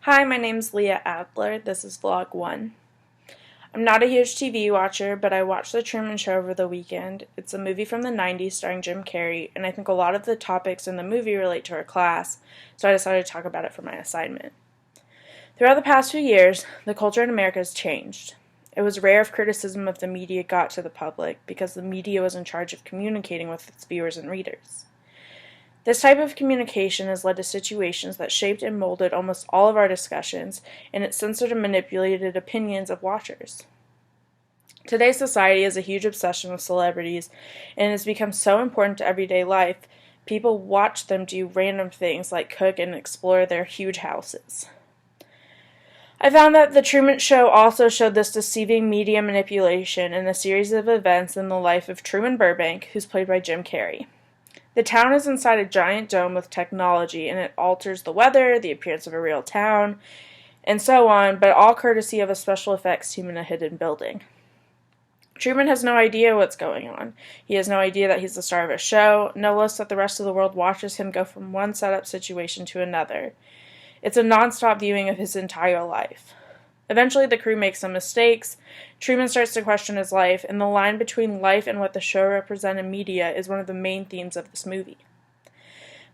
Hi, my name's Leah Adler. This is vlog 1. I'm not a huge TV watcher, but I watched The Truman Show over the weekend. It's a movie from the 90s starring Jim Carrey, and I think a lot of the topics in the movie relate to our class, so I decided to talk about it for my assignment. Throughout the past few years, the culture in America has changed. It was rare if criticism of the media got to the public because the media was in charge of communicating with its viewers and readers. This type of communication has led to situations that shaped and molded almost all of our discussions, and it censored and manipulated opinions of watchers. Today's society has a huge obsession with celebrities, and it has become so important to everyday life, people watch them do random things like cook and explore their huge houses. I found that The Truman Show also showed this deceiving media manipulation in a series of events in the life of Truman Burbank, who's played by Jim Carrey. The town is inside a giant dome with technology, and it alters the weather, the appearance of a real town, and so on, but all courtesy of a special effects team in a hidden building. Truman has no idea what's going on. He has no idea that he's the star of a show, no less that the rest of the world watches him go from one setup situation to another. It's a non-stop viewing of his entire life. Eventually, the crew makes some mistakes. Truman starts to question his life, and the line between life and what the show represents in media is one of the main themes of this movie.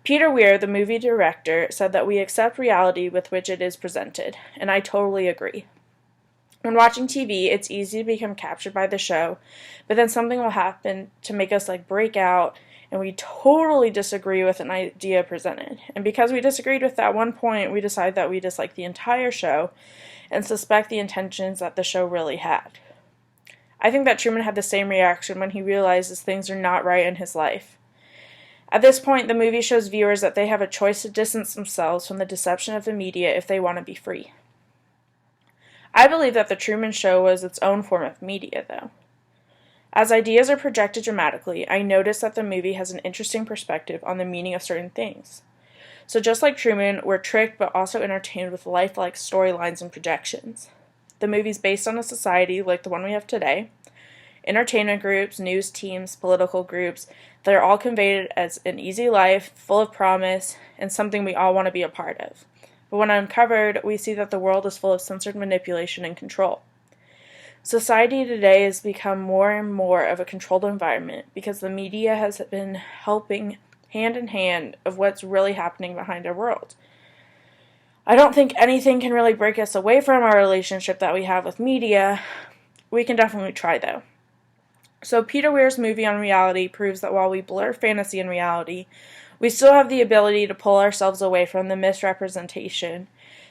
Peter Weir, the movie director, said that we accept reality with which it is presented, and I totally agree. When watching TV, it's easy to become captured by the show, but then something will happen to make us break out, and we totally disagree with an idea presented. And because we disagreed with that one point, we decide that we dislike the entire show and suspect the intentions that the show really had. I think that Truman had the same reaction when he realizes things are not right in his life. At this point, the movie shows viewers that they have a choice to distance themselves from the deception of the media if they want to be free. I believe that The Truman Show was its own form of media, though. As ideas are projected dramatically, I notice that the movie has an interesting perspective on the meaning of certain things. So just like Truman, we're tricked but also entertained with lifelike storylines and projections. The movie's based on a society like the one we have today. Entertainment groups, news teams, political groups, they're all conveyed as an easy life, full of promise, and something we all want to be a part of. But when uncovered, we see that the world is full of censored manipulation and control. Society today has become more and more of a controlled environment because the media has been helping hand in hand of what's really happening behind our world. I don't think anything can really break us away from our relationship that we have with media. We can definitely try, though. So Peter Weir's movie on reality proves that while we blur fantasy and reality, we still have the ability to pull ourselves away from the misrepresentation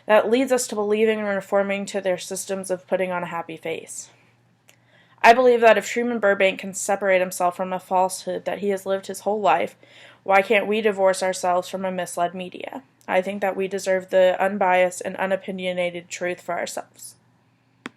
that leads us to believing and reforming to their systems of putting on a happy face. I believe that if Truman Burbank can separate himself from a falsehood that he has lived his whole life, why can't we divorce ourselves from a misled media? I think that we deserve the unbiased and unopinionated truth for ourselves.